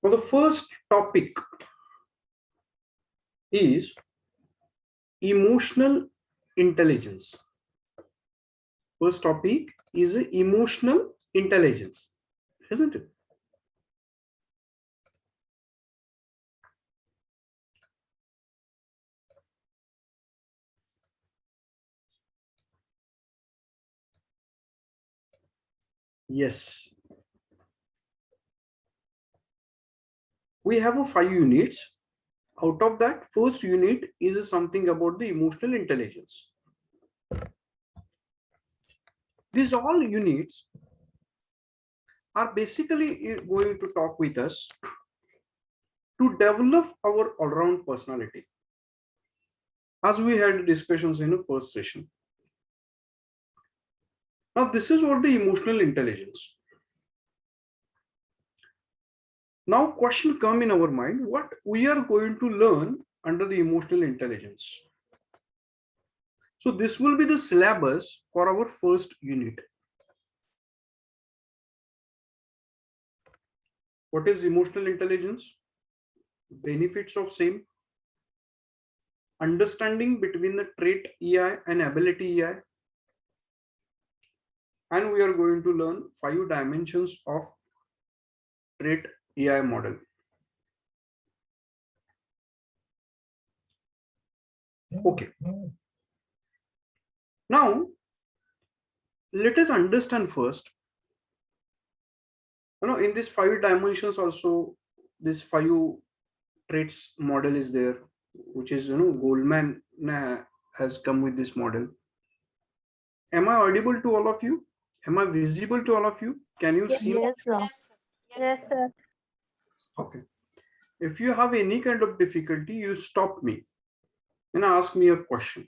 Now, the first topic is emotional intelligence. First topic is emotional intelligence, isn't it? Yes. We have a 5 units. Out of that, first unit is something about the emotional intelligence. These all units are basically going to talk with us to develop our all-round personality, as we had discussions in the first session. Now, this is what the emotional intelligence. Now, question come in our mind, what we are going to learn under the emotional intelligence. So this will be the syllabus for our first unit. What is emotional intelligence? Benefits of same. Understanding between the trait EI and ability EI. And we are going to learn 5 dimensions of trait EI model. Okay. Now, let us understand first. In these 5 dimensions also, this 5 traits model is there, which is, Goldman has come with this model. Am I audible to all of you? Am I visible to all of you? Can you see? Yes, sir. Yes, sir. Okay. If you have any kind of difficulty, you stop me and ask me a question.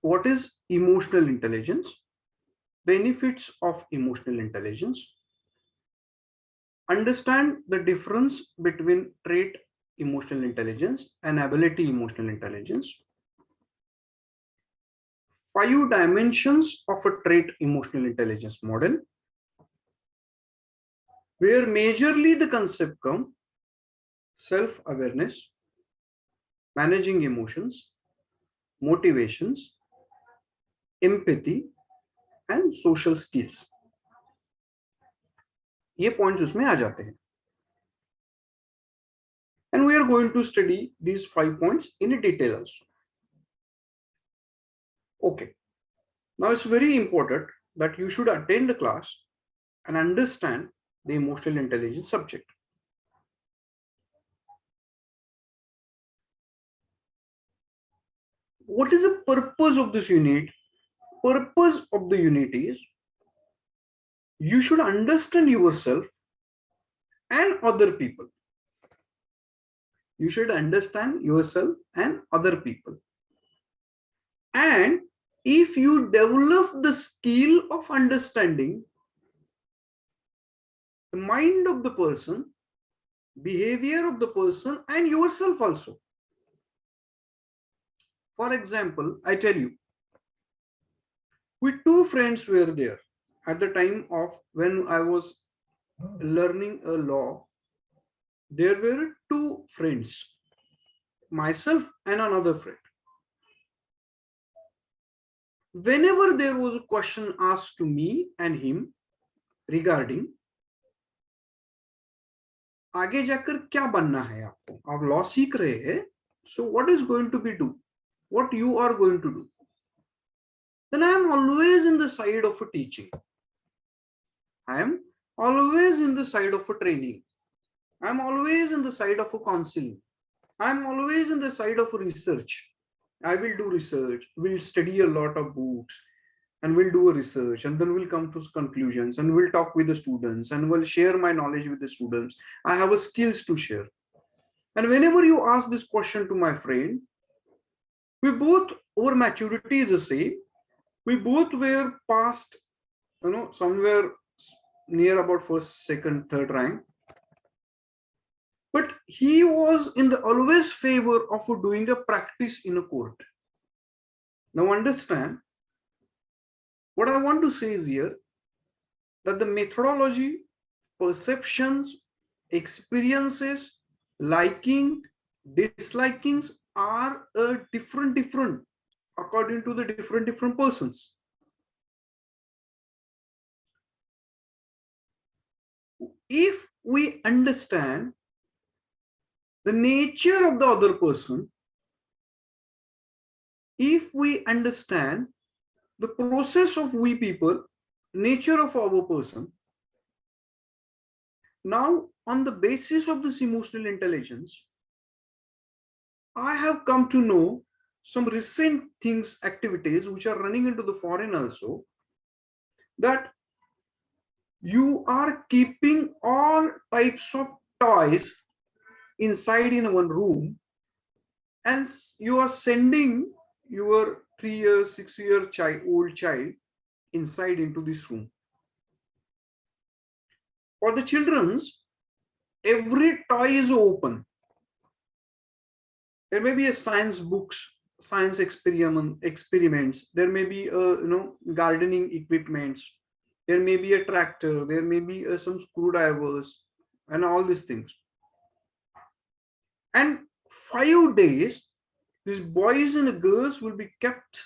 What is emotional intelligence? Benefits of emotional intelligence. Understand the difference between trait emotional intelligence and ability emotional intelligence. 5 dimensions of a trait emotional intelligence model, where majorly the concept come self-awareness, managing emotions, motivations, empathy and social skills. ये points उसमें आ जाते हैं. And we are going to study these 5 points in detail also. Okay. Now it's very important that you should attend the class and understand the emotional intelligence subject. What is the purpose of this unit? Purpose of the unit is you should understand yourself and other people. You should understand yourself and other people. And if you develop the skill of understanding the mind of the person, behavior of the person, and yourself also. For example, I tell you, we 2 friends were there at the time of when I was learning a law. There were 2 friends, myself and another friend. Whenever there was a question asked to me and him regarding आगे जाकर क्या बनना है आपको, आप law सीख रहे हैं, so what is going to be do, what you are going to do, then I am always in the side of a teaching. I am always in the side of a training. I am always in the side of a counseling. I am always in the side of research. I will do research, we'll study a lot of books and we'll do a research and then we'll come to conclusions and we'll talk with the students and we'll share my knowledge with the students. I have a skills to share. And whenever you ask this question to my friend, we both, our maturity is the same. We both were past, somewhere near about first, second, third rank. But he was in the always favor of doing a practice in a court. Now understand, what I want to say is here that the methodology, perceptions, experiences, liking, dislikings are different according to the different persons. If we understand the nature of the other person, if we understand the process of we people, nature of our person, now on the basis of this emotional intelligence, I have come to know some recent things, activities which are running into the foreign also, that you are keeping all types of toys inside in one room, and you are sending your 3-year, 6-year old child inside into this room. For the children's, every toy is open. There may be a science books, science experiments. There may be gardening equipments. There may be a tractor. There may be some screwdrivers and all these things. And 5 days, these boys and girls will be kept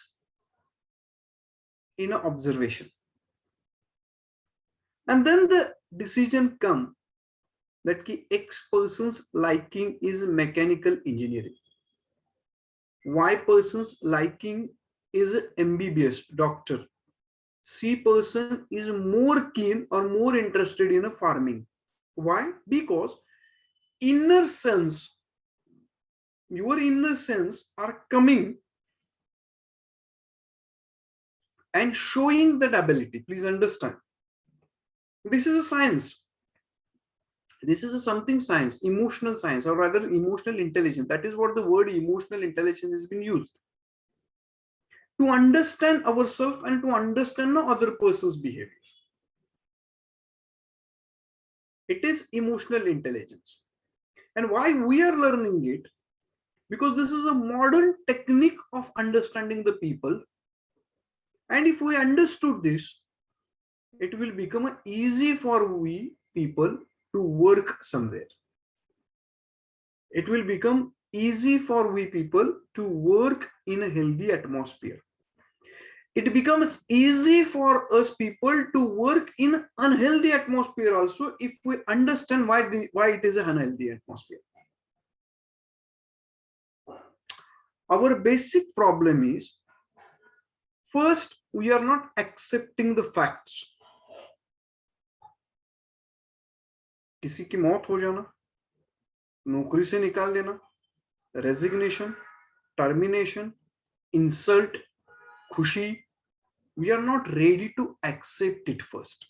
in observation. And then the decision come that X person's liking is mechanical engineering. Y person's liking is MBBS, doctor. C person is more keen or more interested in a farming. Why? Because inner sense, your inner sense are coming and showing that ability. Please understand. This is a science. This is something science, emotional science, or rather emotional intelligence. That is what the word emotional intelligence has been used. To understand ourselves and to understand the other person's behavior. It is emotional intelligence. And why we are learning it? Because this is a modern technique of understanding the people. And if we understood this, it will become easy for we people to work somewhere. It will become easy for we people to work in a healthy atmosphere. It becomes easy for us people to work in unhealthy atmosphere also, if we understand why it is an unhealthy atmosphere. Our basic problem is, first, we are not accepting the facts. किसी की मौत हो जाना, नौकरी से निकाल देना, resignation, termination, insult, खुशी, we are not ready to accept it first.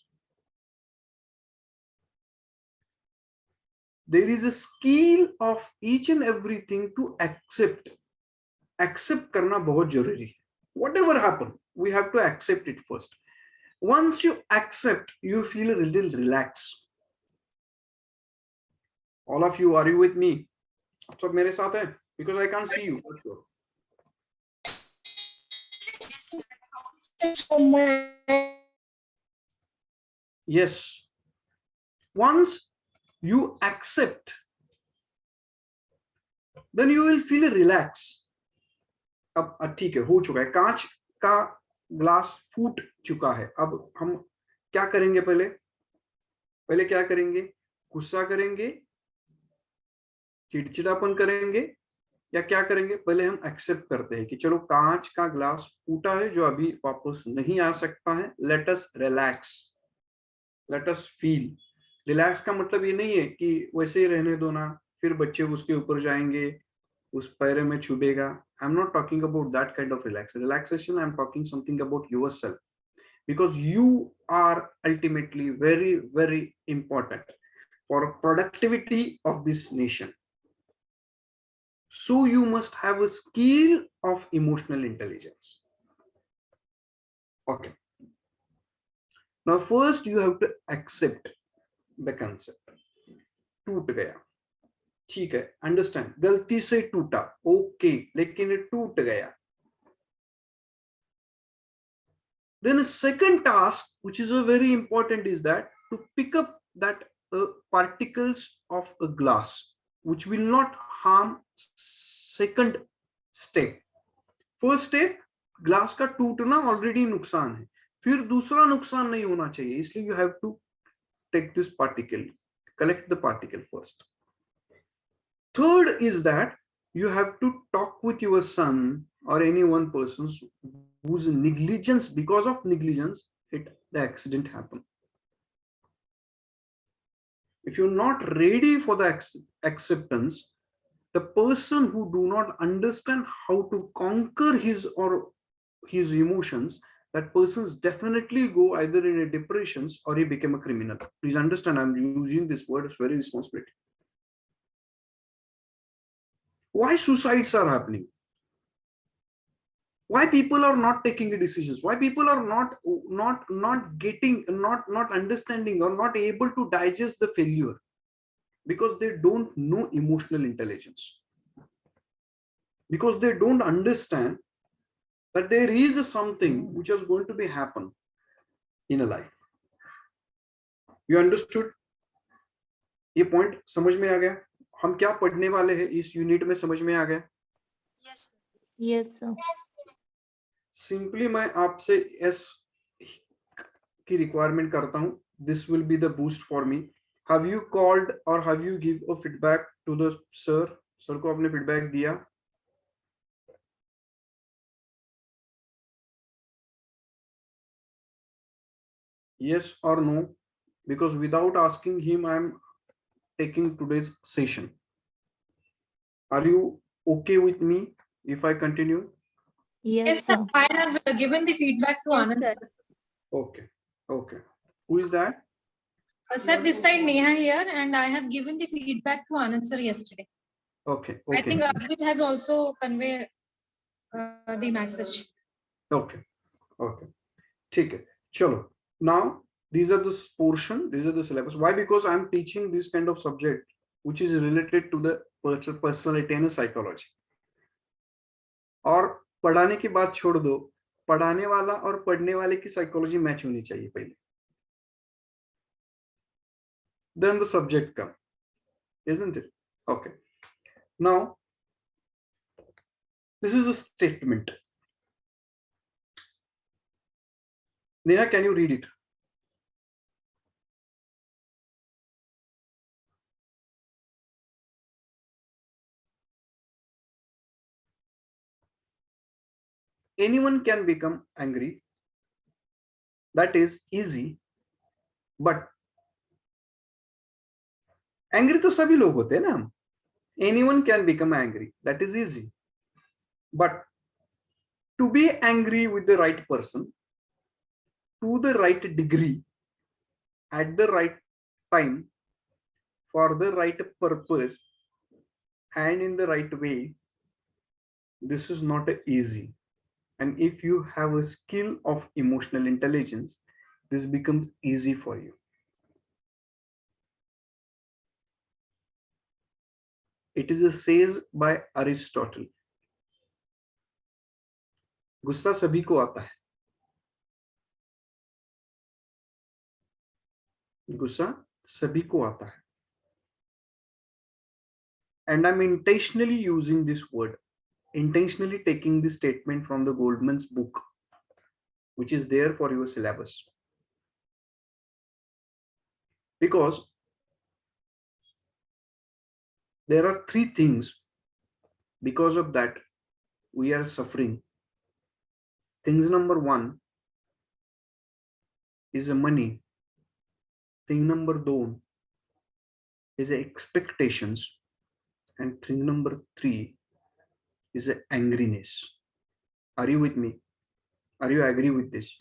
There is a skill of each and everything to accept. Accept करना बहुत जरूरी है. Whatever happen, we have to accept it first. Once you accept, you feel a little relaxed. All of you, are you with me? आप सब मेरे साथ हैं? Because I can't see you. Yes. Once you accept, then you will feel relaxed. अब ठीक है, हो चुका है, कांच का ग्लास फूट चुका है. अब हम क्या करेंगे? पहले क्या करेंगे? गुस्सा करेंगे, चिड़चिड़ापन करेंगे, या क्या करेंगे? पहले हम एक्सेप्ट करते हैं कि चलो कांच का ग्लास फूटा है जो अभी वापस नहीं आ सकता है. Let us relax, let us feel. Relax का मतलब ये नहीं है कि वैसे ही रहने दो ना, फिर बच्चे उसके ऊपर जाएंगे, उस पैर में छुबेगा. I am not talking about that kind of relaxation. I am talking something about yourself, because you are ultimately very important for productivity of this nation. So you must have a skill of emotional intelligence. Okay, now first you have to accept the concept. टूट गया, ठीक है, understand, गलती से टूटा, okay, लेकिन ये टूट गया. Then a second task, which is a very important, is that to pick up that particles of a glass, which will not harm. Second step, first step, glass का टूटना ऑलरेडी नुकसान है, फिर दूसरा नुकसान नहीं होना चाहिए, इसलिए you have to take this particle, collect the particle first. Third is that you have to talk with your son or any one person whose negligence, because of negligence, the accident happened. If you're not ready for the acceptance, the person who do not understand how to conquer his or his emotions, that person's definitely go either in a depressions or he become a criminal. Please understand, I'm using this word, it's very responsibility. Why suicides are happening? Why people are not taking the decisions? Why people are not getting, not understanding or not able to digest the failure? Because they don't know emotional intelligence. Because they don't understand that there is something which is going to be happen in a life. You understood? ये point समझ में आ गया? हम क्या पढ़ने वाले हैं इस यूनिट में, समझ में आ गया? Yes. Yes, sir. सिंपली मैं आपसे एस की रिक्वायरमेंट करता हूं. This will be the boost for me. Have you called और have you give a feedback to the sir? Sir को आपने फीडबैक दिया? Yes or no? Because without asking him, I am taking today's session. Are you okay with me if I continue? Yes, Yes, sir. sir. I have given the feedback to Yes, Anand. sir. Sir. Okay. Okay. Who is that? Sir, this side Neha here, and I have given the feedback to Anand sir yesterday. Okay. I Okay. think Abhijit has also conveyed the message. Okay. Okay. ठीक है. चलो. Now these are the portion. These are the syllabus. Why? Because I am teaching this kind of subject which is related to the personality and psychology. और पढ़ाने की बात छोड़ दो, पढ़ाने वाला और पढ़ने वाले की साइकोलॉजी मैच होनी चाहिए पहले. Then the subject comes, isn't it? Okay. Now, this is a statement. Neha, can you read it? Anyone can become angry. That is easy. But angry तो सभी लोग होते हैं ना. Anyone can become angry. That is easy. But to be angry with the right person, to the right degree, at the right time, for the right purpose, and in the right way, this is not easy. And if you have a skill of emotional intelligence, this becomes easy for you. It is a says by Aristotle. गुस्सा सभी को आता है. गुस्सा सभी को आता है. And I'm intentionally using this word, intentionally taking this statement from the Goldman's book, which is there for your syllabus. Because there are three things because of that we are suffering. Things number one is a money. Thing number two is a expectations. And thing number three is a angriness. Are you with me? Are you agree with this?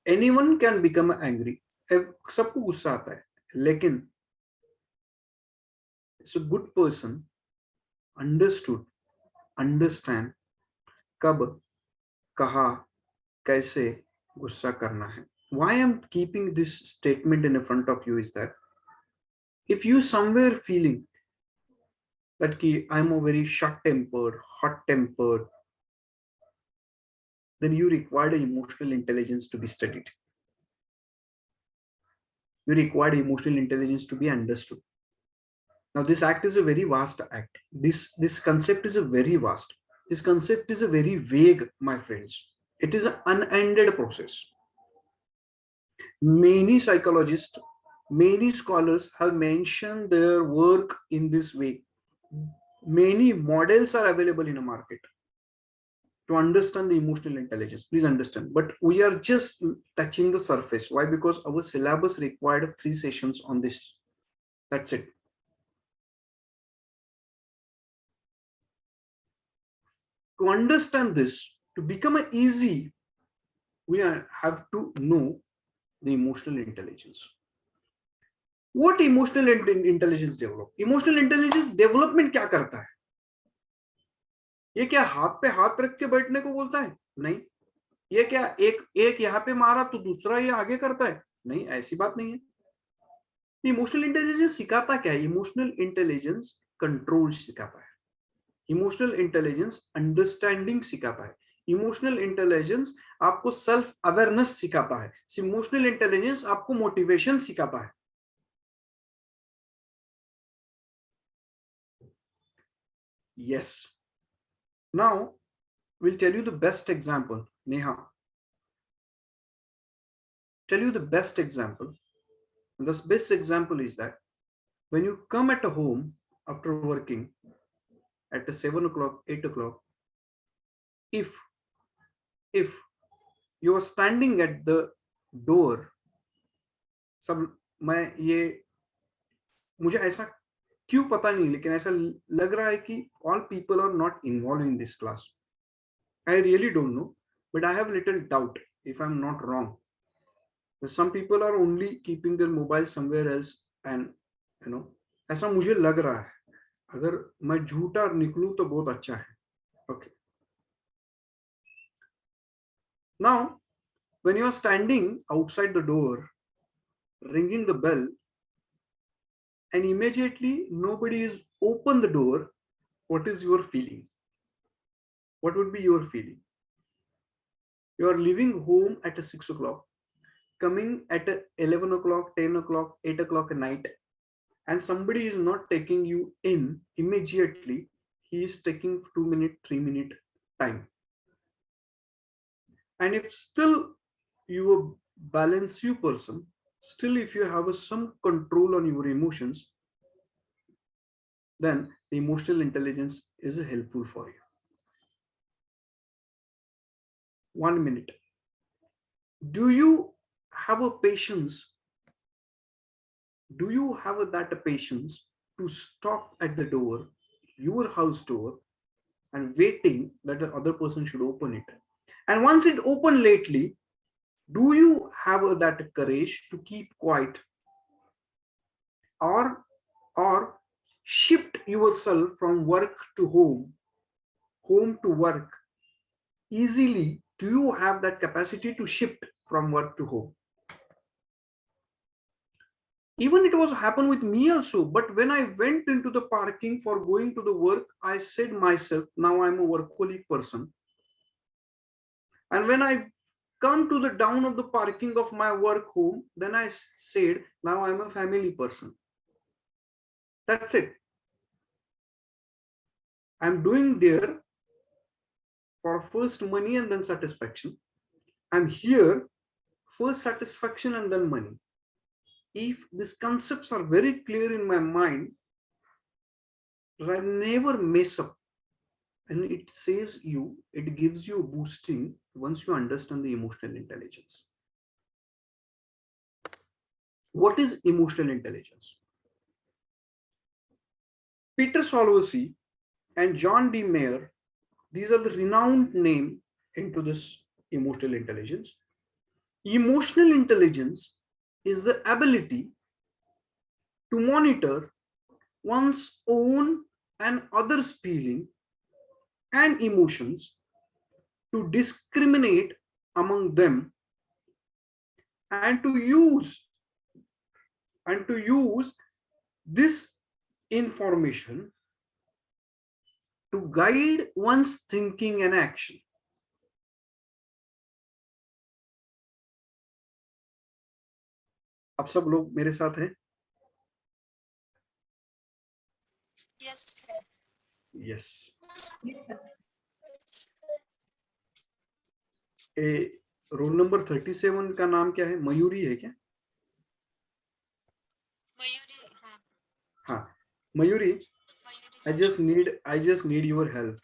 Anyone can become angry. सबको गुस्सा आता है, लेकिन it's a good person understood, understand कब, कहा, कैसे गुस्सा करना है. Why I'm keeping this statement in front of you is that if you somewhere feeling that ki, I'm a very short-tempered, hot-tempered, then you require emotional intelligence to be studied. You require emotional intelligence to be understood. Now, this act is a very vast act. This concept is a very vast. This concept is a very vague, my friends. It is an unended process. Many psychologists, many scholars have mentioned their work in this way. Many models are available in the market to understand the emotional intelligence. Please understand. But we are just touching the surface. Why? Because our syllabus required 3 sessions on this. That's it. To understand this, to become easy, we have to know the emotional intelligence. What emotional intelligence develop? Emotional intelligence development क्या करता है? ये क्या हाथ पे हाथ रख के बैठने को बोलता है? नहीं. ये क्या एक यहाँ पे मारा तो दूसरा ये आगे करता है? नहीं, ऐसी बात नहीं है. इमोशनल इंटेलिजेंस सिखाता क्या है? इमोशनल इंटेलिजेंस कंट्रोल सिखाता है. इमोशनल इंटेलिजेंस अंडरस्टैंडिंग सिखाता है. इमोशनल इंटेलिजेंस आपको सेल्फ अवेयरनेस सिखाता है. इमोशनल इंटेलिजेंस आपको मोटिवेशन सिखाता है. Yes. Now we'll tell you the best example. Neha, tell you the best example. And this best example is that when you come at a home after working at 7 o'clock, 8 o'clock, if you are standing at the door, सब मैं ये मुझे ऐसा क्यों पता नहीं, लेकिन ऐसा लग रहा है कि all people are not involved in this class. I really don't know, but I have little doubt if I'm not wrong. Some people are only keeping their mobile somewhere else, and ऐसा मुझे लग रहा है. अगर मैं झूठा निकलूं तो बहुत अच्छा है. Okay. Now, when you are standing outside the door, ringing the bell, and immediately nobody is open the door, what is your feeling? What would be your feeling? You are leaving home at 6 o'clock, coming at 11 o'clock, 10 o'clock, 8 o'clock at night, and somebody is not taking you in immediately. He is taking 2-minute, 3-minute time. And if still you a balance you person, still if you have some control on your emotions, then the emotional intelligence is helpful for you. 1 minute. Do you have a patience? Do you have that patience to stop at the door, your house door, and waiting that the other person should open it? And once it opened lately, do you have that courage to keep quiet, or shift yourself from work to home to work easily? Do you have that capacity to shift from work to home? Even it was happened with me also, but when I went into the parking for going to the work, I said myself, now I'm a workaholic person. And when I come to the down of the parking of my work home, then I said, now I'm a family person. That's it. I'm doing there for first money and then satisfaction. I'm here first satisfaction and then money. If these concepts are very clear in my mind, I never mess up. And it says it gives you a boosting once you understand the emotional intelligence. What is emotional intelligence? Peter Salovey and John D. Mayer, these are the renowned name into this emotional intelligence. Emotional intelligence is the ability to monitor one's own and others' feeling and emotions, to discriminate among them, and to use this information guide one's thinking and action. आप सब लोग मेरे साथ हैं? Yes, sir. Yes. Yes, sir. Roll number 37 का नाम क्या है? मयूरी है क्या? Mayuri, हाँ, Mayuri, Mayuri. I just need your help.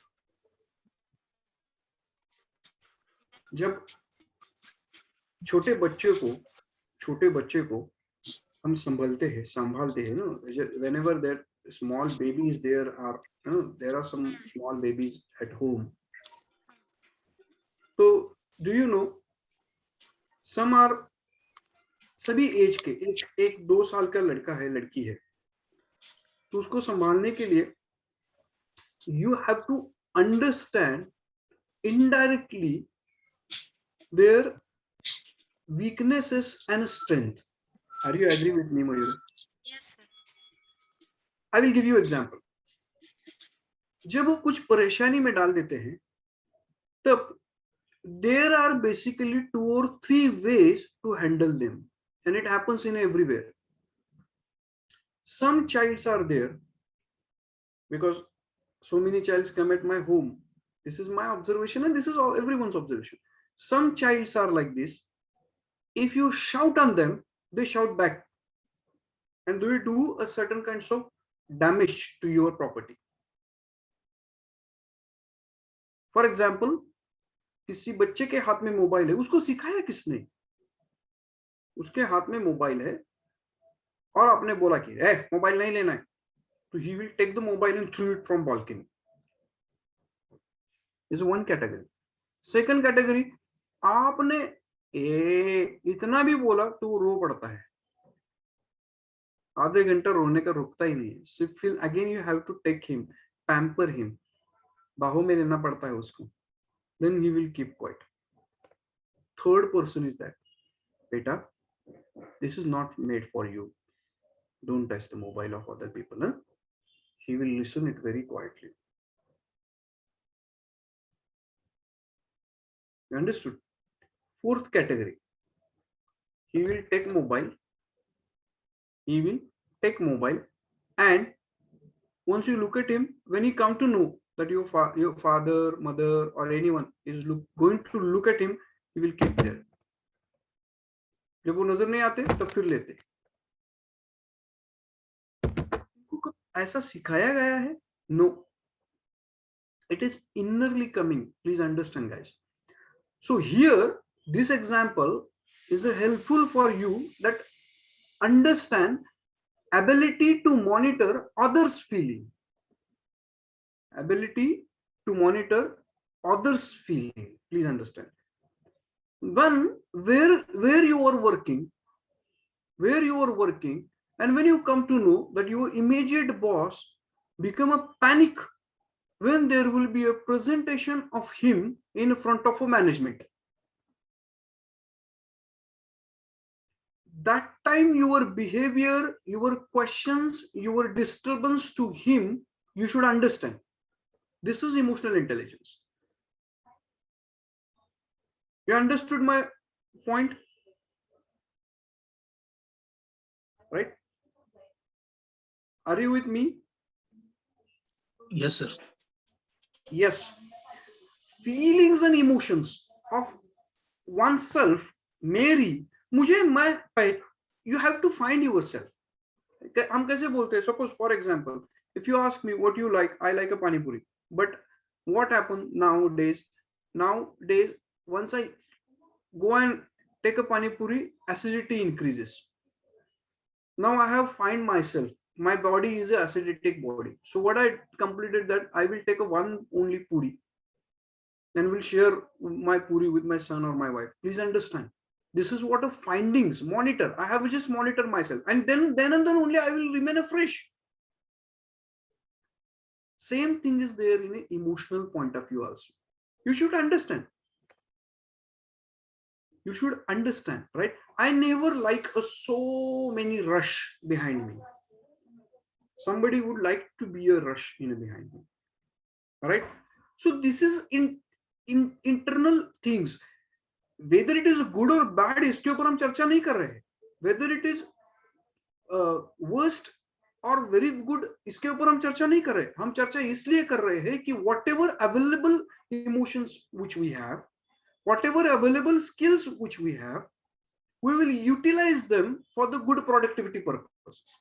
जब छोटे बच्चे को हम संभालते हैं ना, whenever that small baby is there, or you know, there are some small babies at home. तो do you know, some are, सभी एज के, एक 2 साल का लड़का है, लड़की है, तो उसको संभालने के लिए you have to understand indirectly their weaknesses and strength. Are you agree with me, Mayur? Yes, sir. I will give you example. जब वो कुछ परेशानी में डाल देते हैं, तब there are basically 2 or 3 ways to handle them, and it happens in everywhere. Some childs are there, because so many childs come at my home. This is my observation, and this is everyone's observation. Some childs are like this. If you shout on them, they shout back, and they do a certain kinds of damage to your property. For example, किसी बच्चे के हाथ में mobile है, उसको सिखाया किसने? उसके हाथ में मोबाइल है और आपने बोला कि मोबाइल नहीं लेना है, तो he will take the mobile and throw it from balcony. Is one category. Second category, आपने इतना भी बोला तो वो रो पड़ता है, आधे घंटा रोने का रुकता ही नहीं है. सिर्फ फिर again you have to take him, pamper him, बाहों में लेना पड़ता है उसको, then he will keep quiet. Third person is that, beta, this is not made for you, don't touch the mobile of other people, huh? He will listen it very quietly. You understood? Fourth category, he will take mobile, and once you look at him, when he come to know that your father, mother, or anyone is going to look at him, he will keep there. जब वो नजर नहीं आते तब फिर लेते. ऐसा सिखाया गया है? No. It is innerly coming. Please understand, guys. So here, this example is helpful for you that understand ability to monitor others' feeling. Ability to monitor others' feeling. Please understand. One, where you are working, and when you come to know that your immediate boss become a panic when there will be a presentation of him in front of a management. That time your behavior, your questions, your disturbance to him, you should understand. This is emotional intelligence. You understood my point? Right? Are you with me? Yes, sir. Yes. Feelings and emotions of oneself, Mary, you have to find yourself. हम कैसे बोलते हैं? Suppose, for example, if you ask me what you like, I like a pani puri. But what happened nowadays? Nowadays, once I go and take a pani puri, acidity increases. Now I have find myself. My body is an acidic body. So what I completed that I will take a one only puri and will share my puri with my son or my wife. Please understand. This is what a findings monitor. I have just monitor myself, and then only I will remain fresh. Same thing is there in an emotional point of view also. You should understand. You should understand, right? I never like so many rush behind me. Somebody would like to be a rush behind me. right? So this is in internal things. Whether it is good or bad, इसके ऊपर हम चर्चा नहीं कर रहे हैं. Whether it is worst और very good, इसके ऊपर हम चर्चा नहीं कर रहे. हम चर्चा इसलिए कर रहे हैं कि whatever available emotions which we have, whatever available skills which we have, we will utilize them for the good productivity purposes.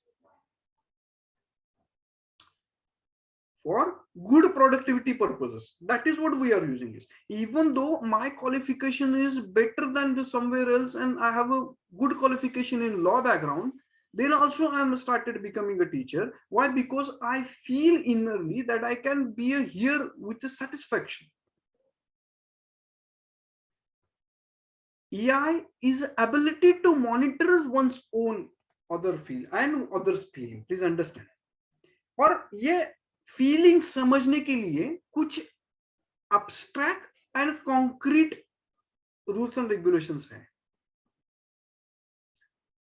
For good productivity purposes, that is what we are using this. Even though my qualification is better than the somewhere else and I have a good qualification in law background, then also I am started becoming a teacher. Why? Because I feel innerly that I can be here with the satisfaction. EI is ability to monitor one's own other feel and others feeling. Please understand. और ये feeling समझने के लिए कुछ abstract and concrete rules and regulations हैं.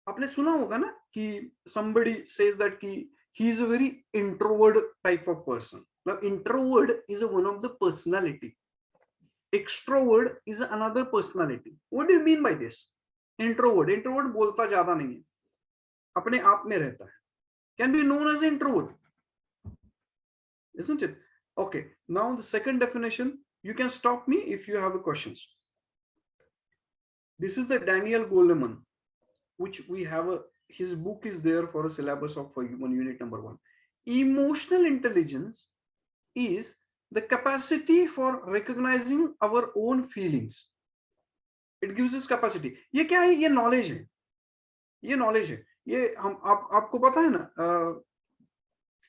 आपने सुना होगा ना कि somebody says that कि he is a very introvert type of person. Now introvert is one of the personality, extrovert is another personality. What do you mean by this? Introvert बोलता ज्यादा नहीं है, अपने आप में रहता है, can be known as introvert, isn't it? Okay, now the second definition, you can stop me if you have questions. This is the Daniel Goleman, which we have his book is there for a syllabus of human unit number 1. Emotional intelligence is the capacity for recognizing our own feelings. It gives us capacity. ये क्या है? ये knowledge है, ये knowledge है. ये हम आपको पता है ना,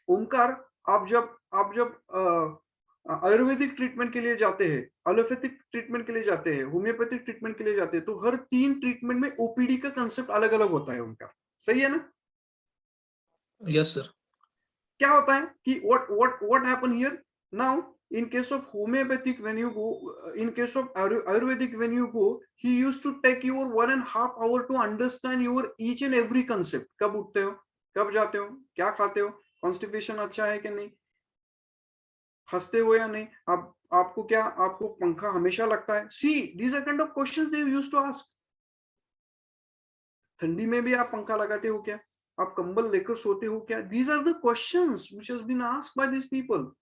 ओमकार, आप जब आयुर्वेदिक ट्रीटमेंट के लिए जाते हैं, एलोपैथिक ट्रीटमेंट के लिए जाते हैं, होम्योपैथिक ट्रीटमेंट के लिए जाते हैं, तो हर 3 ट्रीटमेंट में ओपीडी का कंसेप्ट अलग अलग होता है उनका. सही है ना? Yes, sir. क्या होता है कि what happen here now in case of homeopathic, when you go, in case of ayurvedic, when you go, he used to take your 1.5 hour to understand your each and every concept. कब उठते हो, कब जाते हो, क्या खाते हो, constipation अच्छा है कि नहीं, हंसते हो या नहीं, आपको पंखा हमेशा लगता है. सी these are kind of questions they used to ask. ठंडी में भी आप पंखा लगाते हो क्या, आप कंबल लेकर सोते हो क्या? These are the questions which has been asked by these people.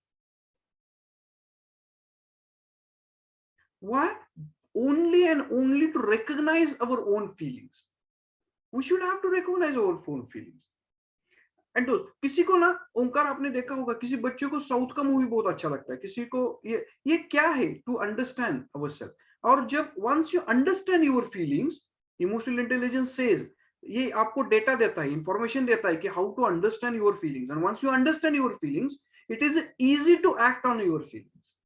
Why? Only and only to recognize our own feelings. We should have to recognize our own feelings. And दोस्त, किसी को ना, ओंकार आपने देखा होगा, किसी बच्चे को साउथ का मूवी बहुत अच्छा लगता है, किसी को ये क्या है, टू अंडरस्टैंड अवरसेल्फ. और जब once you understand your feelings, emotional intelligence says, ये आपको डेटा देता है, इंफॉर्मेशन देता है कि how to understand your feelings. And once you understand your feelings, it is easy to act on your feelings,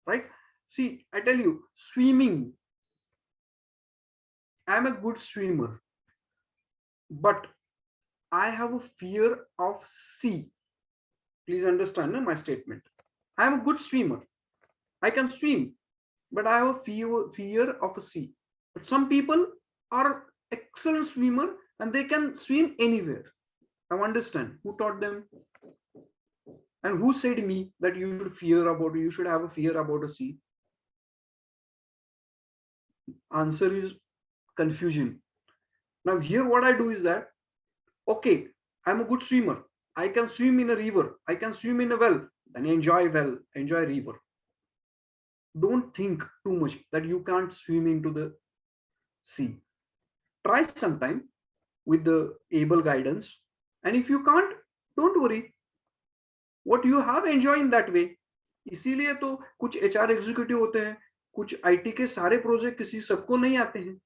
right? See I tell you, swimming, I am a good swimmer, but I have a fear of sea. Please understand my statement. I am a good swimmer, I can swim, but I have a fear of a sea. But some people are excellent swimmer and they can swim anywhere. I understand who taught them and who said me that you should have a fear about a sea. Answer is confusion. Now here what I do is that, okay, I'm a good swimmer, I can swim in a river, I can swim in a well, then enjoy river. Don't think too much that you can't swim into the sea. Try sometime with the able guidance, and if you can't, don't worry, what you have, enjoy in that way. इसीलिए तो कुछ HR executive होते हैं, कुछ IT के सारे project किसी सबको नहीं आते हैं,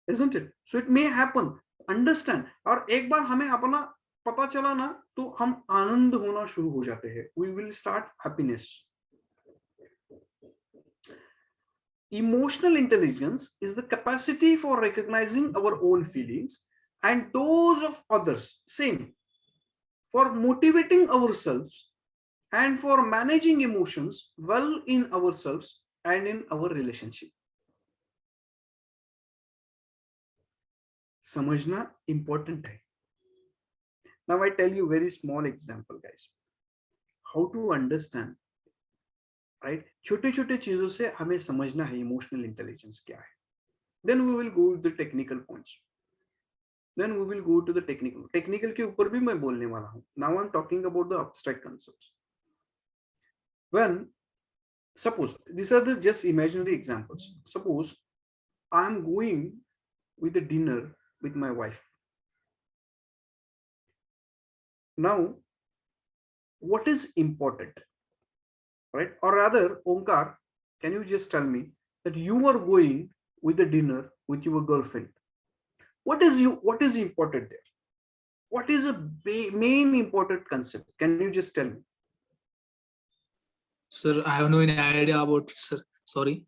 isn't it? So it may happen. Understand. और एक बार हमें अपना पता चला ना, तो हम आनंद होना शुरू हो जाते हैं. We will start happiness. Emotional intelligence is the capacity for recognizing our own feelings and those of others. Same. For motivating ourselves and for managing emotions well in ourselves and in our relationship. समझना important है. Now I tell you very small example, guys. How to understand, right? छोटे छोटे चीजों से हमें समझना है emotional intelligence क्या है. Then we will go with the technical points. Then we will go to the technical. Technical के ऊपर भी मैं बोलने वाला हूँ. Now I'm talking about the abstract concepts. When suppose these are the just imaginary examples. Suppose I'm going with a dinner with my wife. Now, what is important, right? Or rather, Omkar, can you just tell me that you are going with a dinner with your girlfriend? What is important there? What is a main important concept? Can you just tell me? Sir, I have no idea about it, sir. Sorry.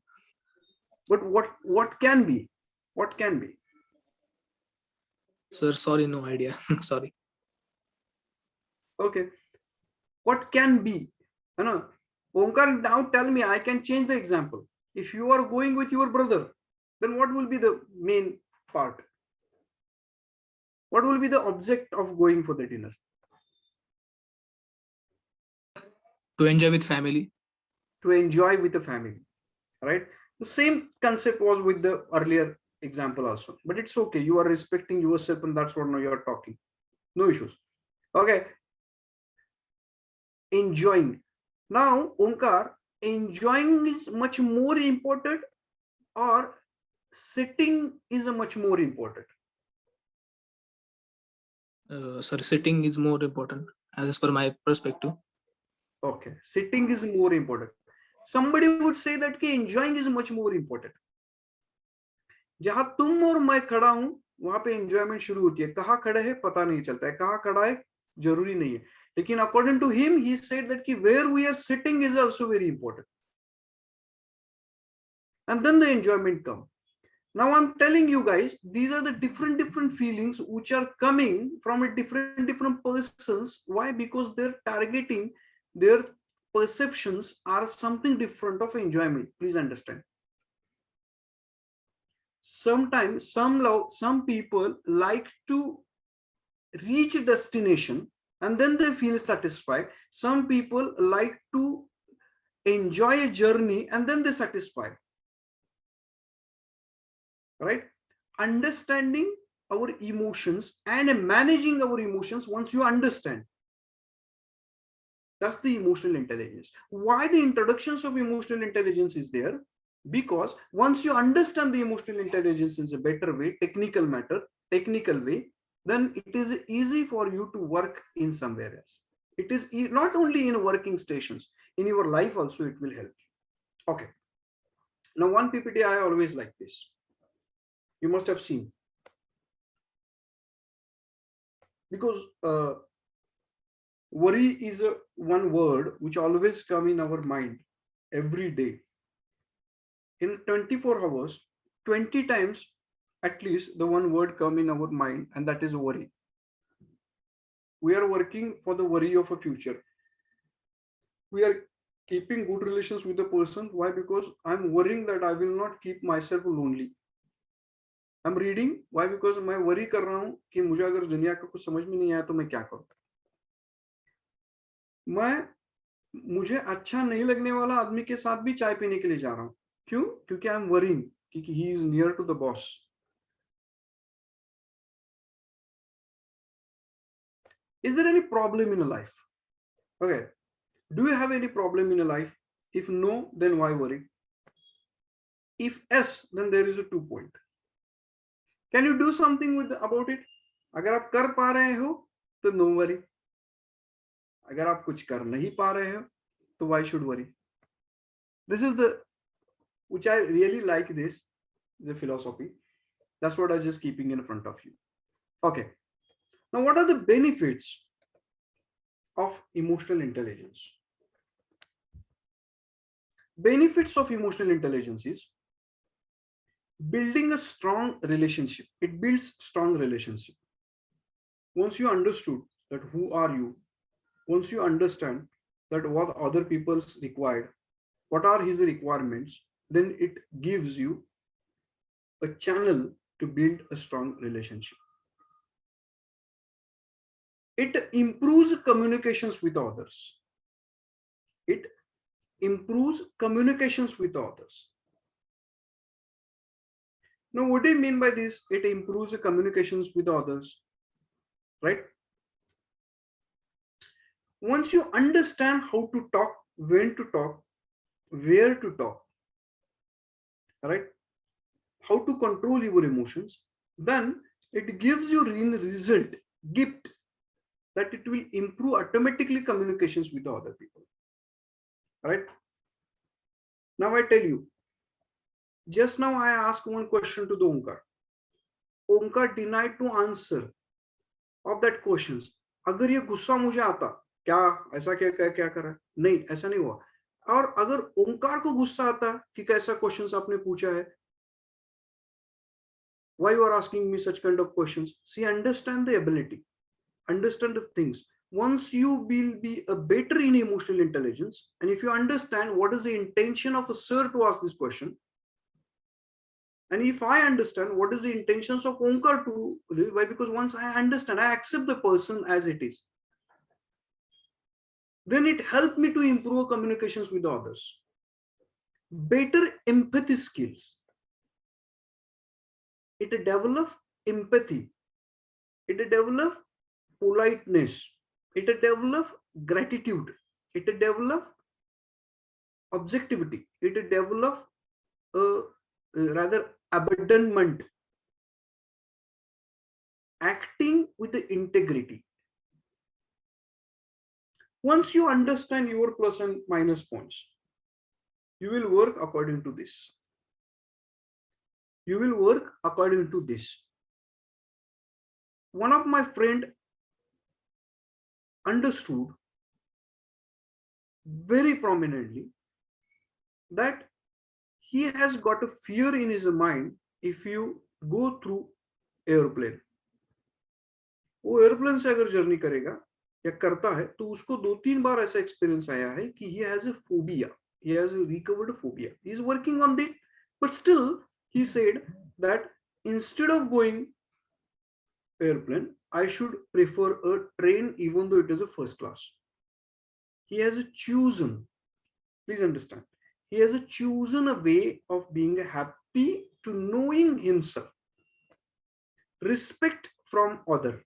But what can be? What can be? Sir, sorry, no idea. Sorry. Okay. What can be? You know, Omkar, now tell me, I can change the example. If you are going with your brother, then what will be the main part? What will be the object of going for the dinner? To enjoy with family. To enjoy with the family, right? The same concept was with the earlier example also, but it's okay. You are respecting yourself, and that's what now you are talking. No issues. Okay. Enjoying. Now, Omkar, enjoying is much more important, or sitting is a much more important? Sir, sitting is more important as per my perspective. Okay, sitting is more important. Somebody would say that कि enjoying is much more important. जहां तुम और मैं खड़ा हूं वहां पे enjoyment शुरू होती है. कहाँ खड़े हैं पता नहीं चलता है, कहाँ खड़ा है जरूरी नहीं है. लेकिन according to him he said that कि where we are sitting is also very important, and then the enjoyment come. Now I'm telling you guys, these are the different feelings which are coming from a different persons. Why? Because they're targeting, their perceptions are something different of enjoyment. Please understand. Sometimes some people like to reach a destination and then they feel satisfied. Some people like to enjoy a journey and then they satisfied. Right? Understanding our emotions and managing our emotions. Once you understand, that's the emotional intelligence. Why the introductions of emotional intelligence is there? Because once you understand the emotional intelligence in a better way, technical way, then it is easy for you to work in somewhere else. It is not only in working stations, in your life also it will help. Okay. Now one PPT I always like this. You must have seen, because worry is one word which always come in our mind every day. In 24 hours, 20 times at least the one word come in our mind, and that is worry. We are working for the worry of a future. We are keeping good relations with the person. Why? Because I'm worrying that I will not keep myself lonely. I'm reading. Why? Because मैं worry कर रहा हूँ कि मुझे अगर दुनिया का कुछ समझ में नहीं आया तो मैं क्या करूँ. मुझे अच्छा नहीं लगने वाला आदमी के साथ भी चाय पीने के लिए जा रहा हूँ. क्यों? क्योंकि आई एम वरिंग कि he is near to the boss. Is there any problem in a life? Okay. Do you have any problem in a life? If no, then why worry? If yes, then there is a 2 point. Can you do something about it? अगर आप कर पा रहे हो तो no worry. अगर आप कुछ कर नहीं पा रहे हो तो why should worry? This is the which I really like, this the philosophy. That's what I was just keeping in front of you. Okay. Now, what are the benefits of emotional intelligence? Benefits of emotional intelligence is building a strong relationship. It builds strong relationship. Once you understood that who are you, once you understand that what other people's required, what are his requirements, then it gives you a channel to build a strong relationship. it improves communications with others. It improves communications with others. Now, what do you mean by this? It improves the communications with others, right? Once you understand how to talk, when to talk, where to talk, right? How to control your emotions, then it gives you result, gift, that it will improve automatically communications with other people, right? Now I tell you, just now I asked one question to the Omkar. Omkar denied to answer of that questions. अगर ये गुस्सा मुझे आता, क्या ऐसा क्या करा, नहीं ऐसा नहीं हुआ. और अगर ओंकार को गुस्सा आता कि कैसा क्वेश्चंस आपने पूछा है, why you are asking me such kind of questions? See, understand the ability, understand the things. Once you will be a better in emotional intelligence, and if you understand what is the intention of a sir to ask this question, and if I understand what is the intentions of Omkar to, why? Because once I understand, I accept the person as it is, then it helped me to improve communications with others. Better empathy skills. It develop empathy. It develop politeness. It develop gratitude. It develop objectivity. It develop rather abandonment. Acting with the integrity. Once you understand your plus and minus points, you will work according to this. You will work according to this. One of my friend understood very prominently that he has got a fear in his mind if you go through airplane. वो airplane से अगर journey करेगा या करता है तो उसको 2-3 बार ऐसा एक्सपीरियंस आया है कि he has a phobia, he has a recovered phobia. He is working on it, but still he said that instead of going airplane, I should prefer a train even though it is a first class. He has chosen, please understand, he has chosen a way of being happy to knowing himself. Respect from other.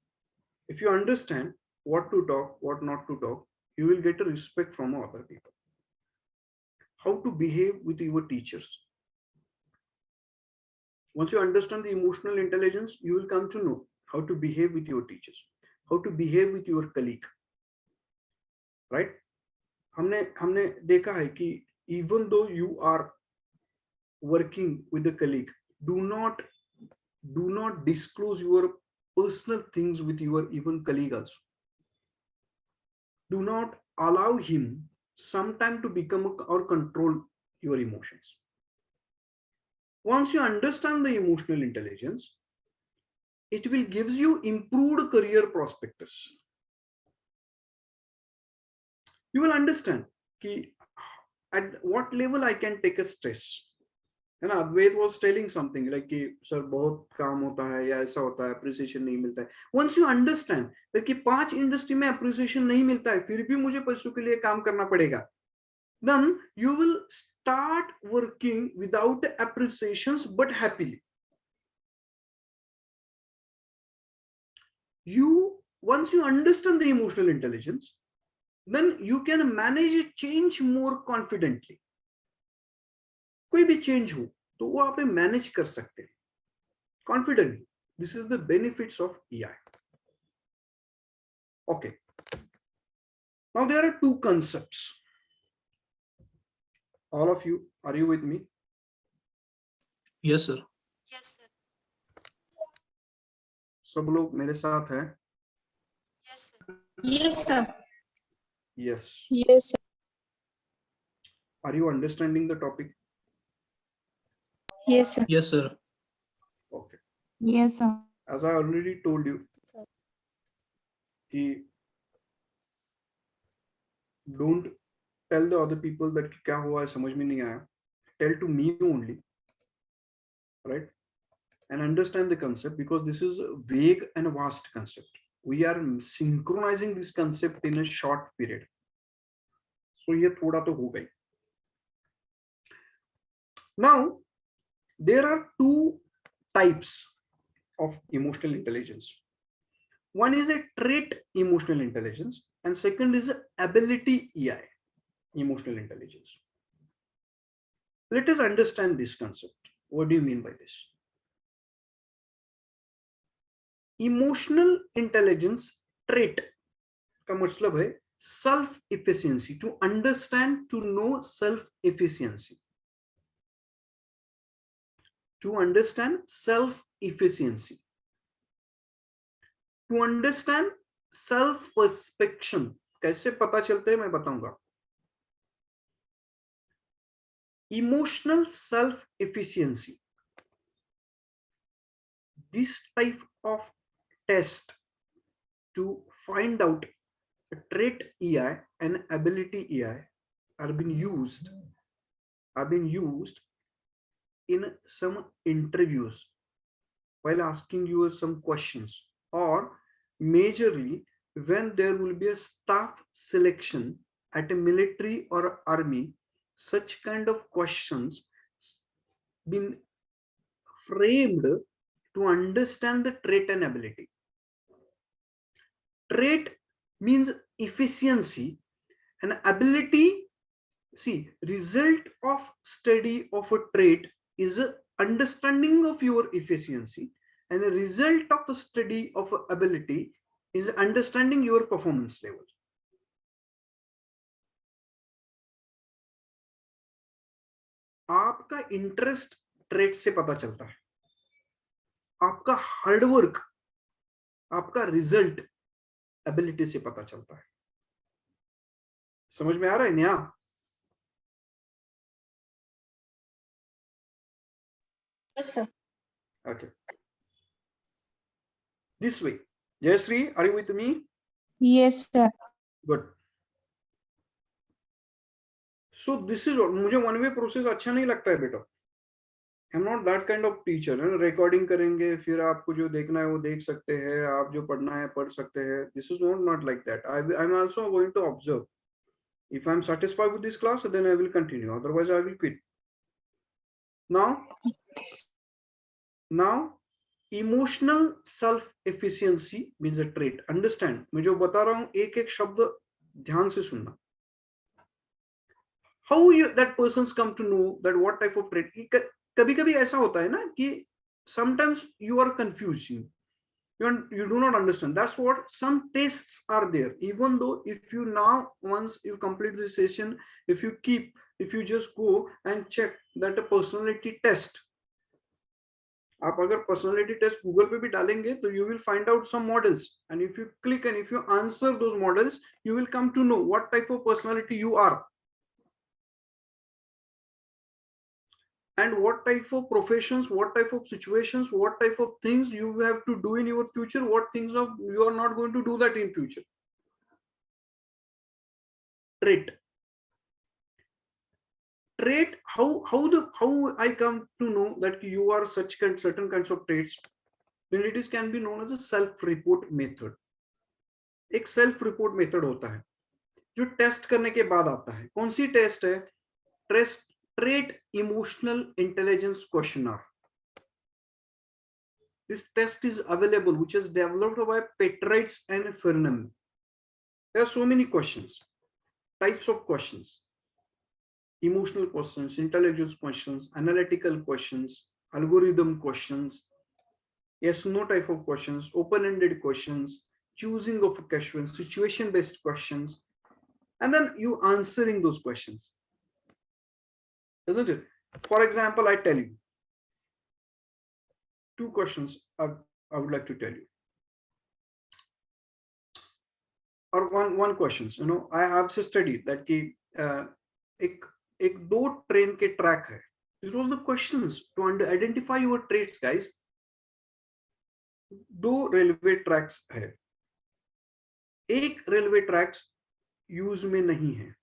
If you understand what to talk, what not to talk, you will get a respect from other people. How to behave with your teachers. Once you understand the emotional intelligence, you will come to know how to behave with your teachers, how to behave with your colleague, right? हमने देखा है कि even though you are working with a colleague, do not disclose your personal things with your even colleague also. Do not allow him sometime to become or control your emotions. Once you understand the emotional intelligence, it will gives you improved career prospectus. You will understand ki at what level I can take a stress. है ना, Advait was telling something like कि sir बहुत काम होता है या ऐसा होता है, appreciation नहीं मिलता है. Once you understand that कि 5 इंडस्ट्री में appreciation नहीं मिलता है, फिर भी मुझे पैसों के लिए काम करना पड़ेगा, then you will start working without appreciations but happily. Once you understand the emotional intelligence, then you can manage change more confidently. कोई भी चेंज हो तो वो आप मैनेज कर सकते हैं confidently. This is the benefits of EI. Okay, now there are two concepts. All of you, are you with me? Yes, sir. Yes, sir. सब लोग मेरे साथ हैं? Yes, sir. Yes, sir. Yes. Yes, sir. Are you understanding the topic? Yes, sir. Yes, sir. Okay. Yes, sir. As I already told you, Sir. कि don't tell the other people that क्या हुआ है समझ में नहीं आया. Tell to me only, right? And understand the concept, because this is a vague and vast concept. We are synchronizing this concept in a short period. So ये थोड़ा तो हो गई. Now there are two types of emotional intelligence. One is a trait emotional intelligence, and second is a ability EI, emotional intelligence. Let us understand this concept. What do you mean by this? Emotional intelligence trait का मतलब है self efficiency, to understand, to know self efficiency. To understand self efficiency. To understand self perspection. कैसे पता चलते हैं मैं बताऊंगा. Emotional self efficiency. This type of test to find out a trait EI and ability EI are being used in some interviews while asking you some questions, or majorly when there will be a staff selection at a military or army. Such kind of questions been framed to understand the trait and ability. Trait means efficiency, and ability, see, result of study of a trait is a understanding of your efficiency, and the result of a study of ability is understanding your performance level. आपका interest trait से पता चलता है, आपका hard work, आपका result ability से पता चलता है. समझ में आ रहा है Neha? Yes, sir. Okay. This way. Jayashree, are you with me? Yes, sir. Good. So this is what, मुझे one way process अच्छा नहीं लगता है बेटा. I'm not that kind of teacher. Recording करेंगे, फिर आपको जो देखना है वो देख सकते हैं, आप जो पढ़ना है पढ़ सकते हैं. This is not like that. I'm also going to observe. If I'm satisfied with this class, then I will continue. Otherwise, I will quit. Now, emotional self-efficiency means a trait. Understand? मैं जो बता रहा हूँ एक एक शब्द ध्यान से सुनना. How that persons come to know that what type of trait? कभी-कभी ऐसा होता है ना कि sometimes you are confusing. You do not understand. That's what some tests are there. Even though if you now, once you complete the session, if you just go and check that a personality test, आप अगर personality test Google पे भी डालेंगे तो you will find out some models, and if you click and if you answer those models, you will come to know what type of personality you are, and what type of professions, what type of situations, what type of things you have to do in your future, what things you are not going to do that in future. Trait, how I come to know that you are certain kinds of traits, then it is can be known as a self-report method. एक self-report method होता है जो test करने के बाद आता है. कौन सी टेस्ट है? Trait Emotional Intelligence Questionnaire. This test is available, which is developed by Petrites and Fernam. There are so many questions, types of questions: emotional questions, intelligence questions, analytical questions, algorithm questions, yes no type of questions, open-ended questions, choosing of questions, situation-based questions, and then you answering those questions, isn't it? For example, I tell you two questions I would like to tell you, or one questions. I have studied that कि एक दो train के track है. This was the questions to identify your traits, guys. दो railway tracks है, एक railway tracks use में नहीं है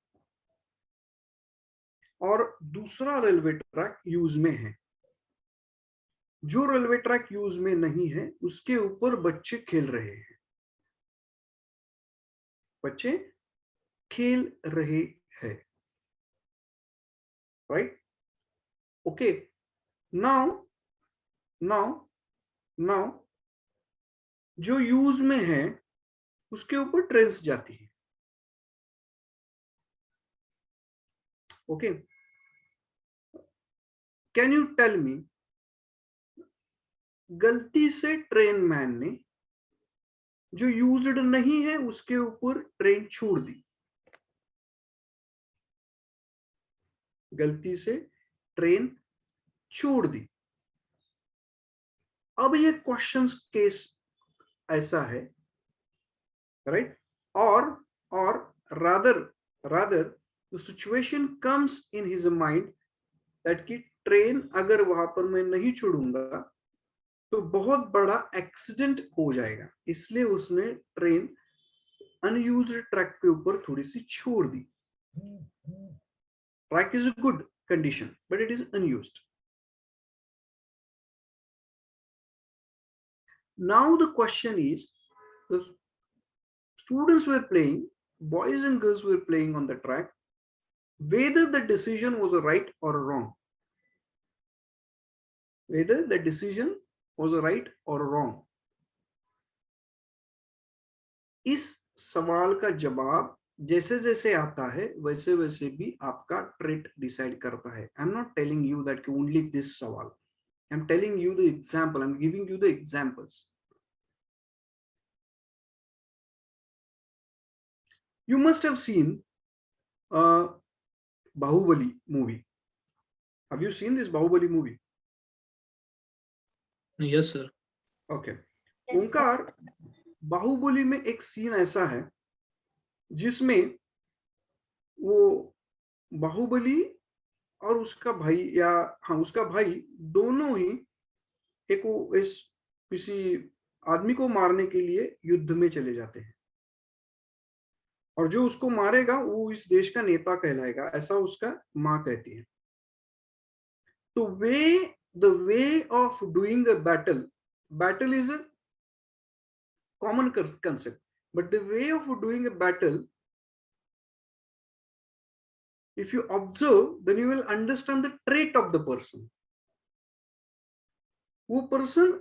और दूसरा रेलवे ट्रैक यूज में है. जो रेलवे ट्रैक यूज में नहीं है उसके ऊपर बच्चे खेल रहे हैं. बच्चे खेल रहे हैं, राइट? ओके, नाउ जो यूज में है उसके ऊपर ट्रेंस जाती है। Okay, can you tell me, गलती से ट्रेन मैन ने जो यूज्ड नहीं है उसके ऊपर ट्रेन छोड़ दी, गलती से ट्रेन छोड़ दी। अब ये क्वेश्चंस केस ऐसा है, राइट? और rather the situation comes in his mind that कि ट्रेन अगर वहां पर मैं नहीं छोड़ूंगा तो बहुत बड़ा एक्सीडेंट हो जाएगा, इसलिए उसने ट्रेन अनयूज्ड ट्रैक के ऊपर थोड़ी सी छोड़ दी। Track is a good condition but it is unused. Now the question is, the students were playing, boys and girls were playing on the track, whether the decision was right or wrong, whether the decision was right or wrong. इस सवाल का जवाब जैसे जैसे आता है वैसे वैसे भी आपका ट्रेट डिसाइड करता है। I am not telling you that only this सवाल, I am telling you the example, I am giving you the examples. You must have seen Bahubali movie. Have you seen this Bahubali movie? Yes, sir. Okay. Yes, sir. ओंकार, बाहुबली में एक scene ऐसा है जिसमें वो बाहुबली और उसका भाई, या हाँ उसका भाई, दोनों ही एक वो इस किसी आदमी को मारने के लिए युद्ध में चले जाते हैं, और जो उसको मारेगा वो इस देश का नेता कहलाएगा, ऐसा उसका माँ कहती है। तो the way of doing a battle is a common concept, but the way of doing a battle, if you observe, then you will understand the trait of the person. वो पर्सन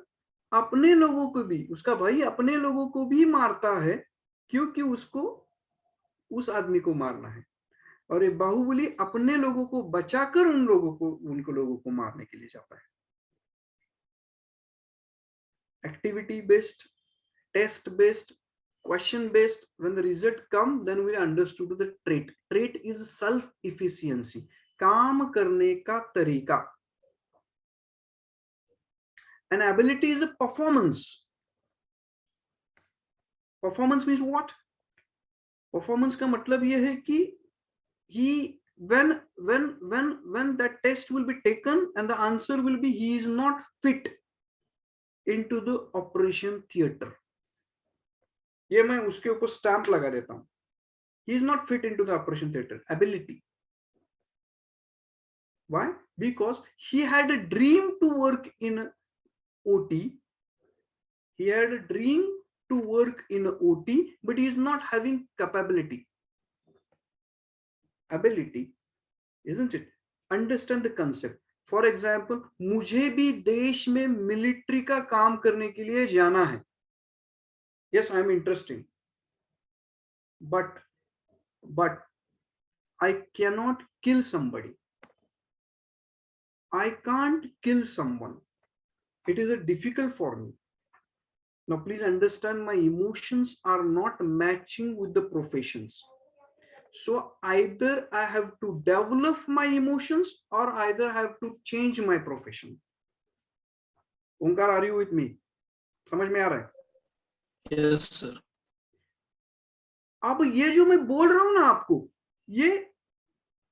अपने लोगों को भी, उसका भाई अपने लोगों को भी मारता है क्योंकि उसको उस आदमी को मारना है, और ये बाहुबली अपने लोगों को बचाकर उनको लोगों को मारने के लिए जाता है। Activity based, test based, question based, when the result come then we understood the trait is self efficiency, काम करने का तरीका, and ability is a performance means what? performance का मतलब ये है कि he when that test will be taken and the answer will be he is not fit into the operation theater, ये मैं उसके ऊपर स्टैंप लगा देता हूं, he is not fit into the operation theater. Ability, why? Because he had a dream to work in OT, he had a dream to work in OT, but he is not having capability. Ability, isn't it? Understand the concept. For example, मुझे भी देश में military का काम करने के लिए जाना है, yes I am interested, but I cannot kill somebody, I can't kill someone, it is a difficult for me. Now please understand, my emotions are not matching with the professions, so either I have to develop my emotions or either I have to change my profession. Onkar, are you with me? समझ में आ रहा है? Yes, sir. अब ये जो मैं बोल रहा हूं ना आपको, ये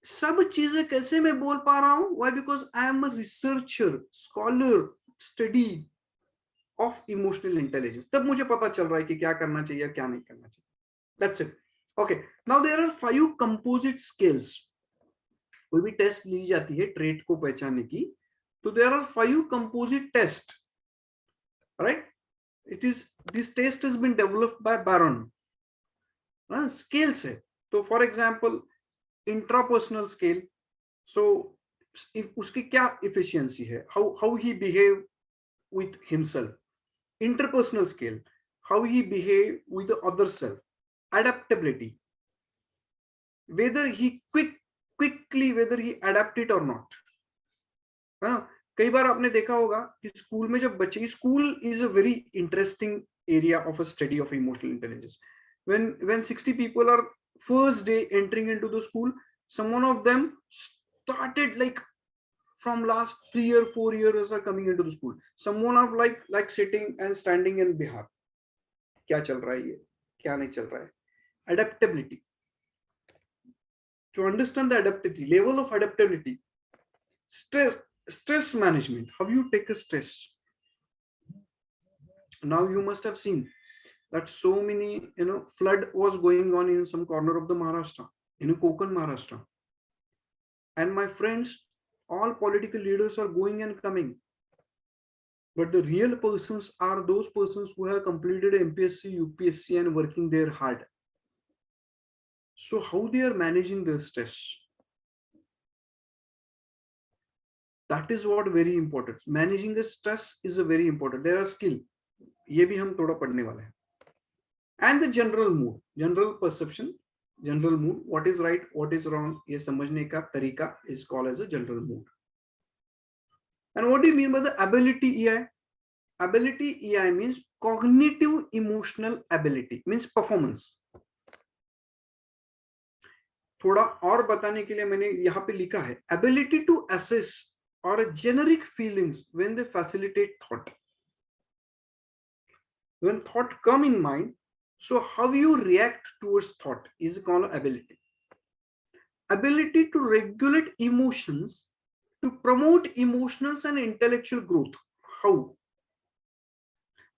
सब चीजें कैसे मैं बोल पा रहा हूं? Why? Because I am a researcher, scholar, study of emotional intelligence. तब मुझे पता चल रहा है कि क्या करना चाहिए क्या नहीं करना चाहिए. That's it. Okay. Now there are 5 composite scales. कोई भी टेस्ट ली जाती है ट्रेट को पहचानने की, तो there are 5 composite tests, right? This test has been developed by Baron. ना स्केल्स है. तो फॉर एग्जाम्पल इंट्रापर्सनल स्केल, सो उसकी क्या इफिशियंसी है, how he behave with himself. Interpersonal scale, how he behave with the other self. Adaptability, whether he quickly whether he adapt it or not, है ना. कई बार आपने देखा होगा कि स्कूल में जब बच्चे, school is a very interesting area of a study of emotional intelligence. When 60 people are first day entering into the school, some one of them started like from last 3 or 4 years are coming into the school. Someone of like sitting and standing in Bihar. क्या चल रहा है ये, क्या नहीं चल रहा है. Adaptability. To understand the adaptability, level of adaptability. Stress management. How you take a stress. Now you must have seen that so many, flood was going on in some corner of the Maharashtra, in Konkan, Maharashtra. And my friends, all political leaders are going and coming. But the real persons are those persons who have completed MPSC, UPSC and working there hard. So how they are managing their stress? That is what very important. Managing the stress is a very important. There are skill. ये भी हम थोड़ा पढ़ने वाले हैं. And the general mood, general perception, general mood, what is right, what is wrong, ये समझने का तरीका is called as a general mood. And what do you mean by the ability EI? Ability EI means cognitive emotional ability, means performance. थोड़ा और बताने के लिए मैंने यहाँ पे लिखा है ability to assess or generic feelings when they facilitate thought. When thought come in mind, so how you react towards thought is called ability. Ability to regulate emotions to promote emotional and intellectual growth. How?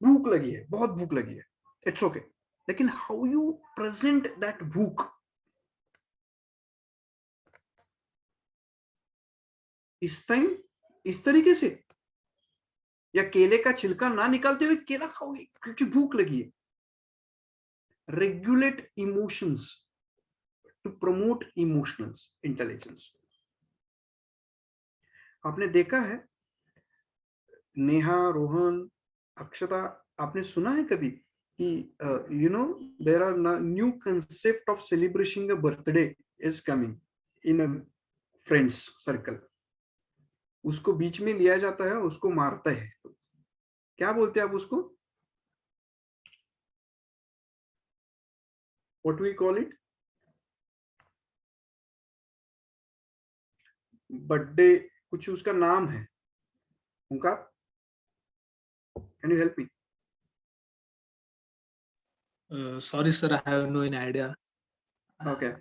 भूख लगी है, बहुत भूख लगी है, it's okay. लेकिन how you present that भूख, इस टाइम इस तरीके से, या केले का छिलका ना निकालते हुए केला खाओगे क्योंकि भूख लगी है. Regulate emotions to promote emotional intelligence. आपने देखा है नेहा, रोहन, अक्षता, आपने सुना है कभी कि there are new concept of celebrating a birthday is coming in a friends circle. उसको बीच में लिया जाता है, उसको मारता है. क्या बोलते हैं आप उसको? What do we call it? Birthday, कुछ उसका नाम है उनका. Can you help me? Sorry sir, I have no idea. Okay.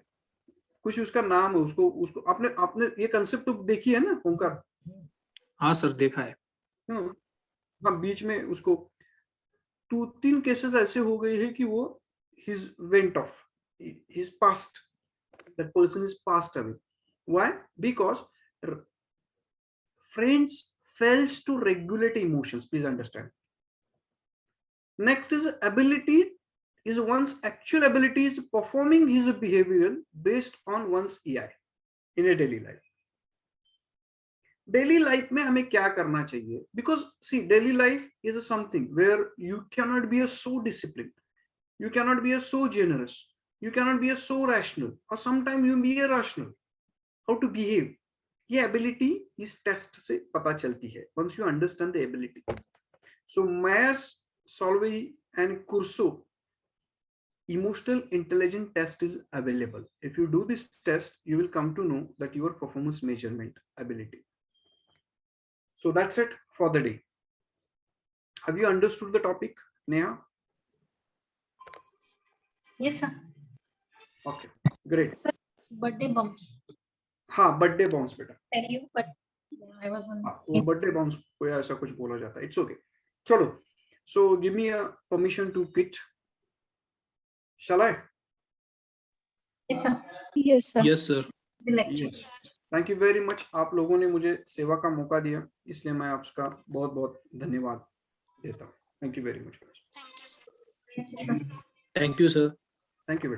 कुछ उसका नाम है, उसको आपने ये कंसेप्ट तो देखी है ना ओंकार? हाँ सर, देखा है. हाँ, बीच में उसको 2-3 केसेस ऐसे हो गए हैं कि वो his went off, his passed, that person is passed away. Why? Because friends fails to regulate emotions. Please understand. Next is ability, is one's actual ability is performing his behavioral based on one's EI in a daily life. Daily life में हमें क्या करना चाहिए? Because see, daily life is something where you cannot be so disciplined, you cannot be so generous, you cannot be so rational, or sometimes you be irrational. How to behave? ये ability इस test से पता चलती है. Once you understand the ability. So Myers, Solvay, and Curso emotional intelligence test is available. If you do this test, you will come to know that your performance measurement ability. So that's it for the day. Have you understood the topic, Neha? Yes, sir. Okay, great. Sir, it's birthday bumps. हाँ, birthday bounce बेटा. Tell you, but I was on. वो birthday bounce को ऐसा कुछ बोला जाता है. It's okay. चलो. So give me a permission to quit. Shall I? Yes, sir. Yes, sir. Yes sir. The lecture. Yes. Thank you very much. आप लोगों ने मुझे सेवा का मौका दिया, इसलिए मैं आपका बहुत बहुत धन्यवाद देता हूँ. Thank you very much. Thank you, sir. Thank you sir. Thank you बेटा.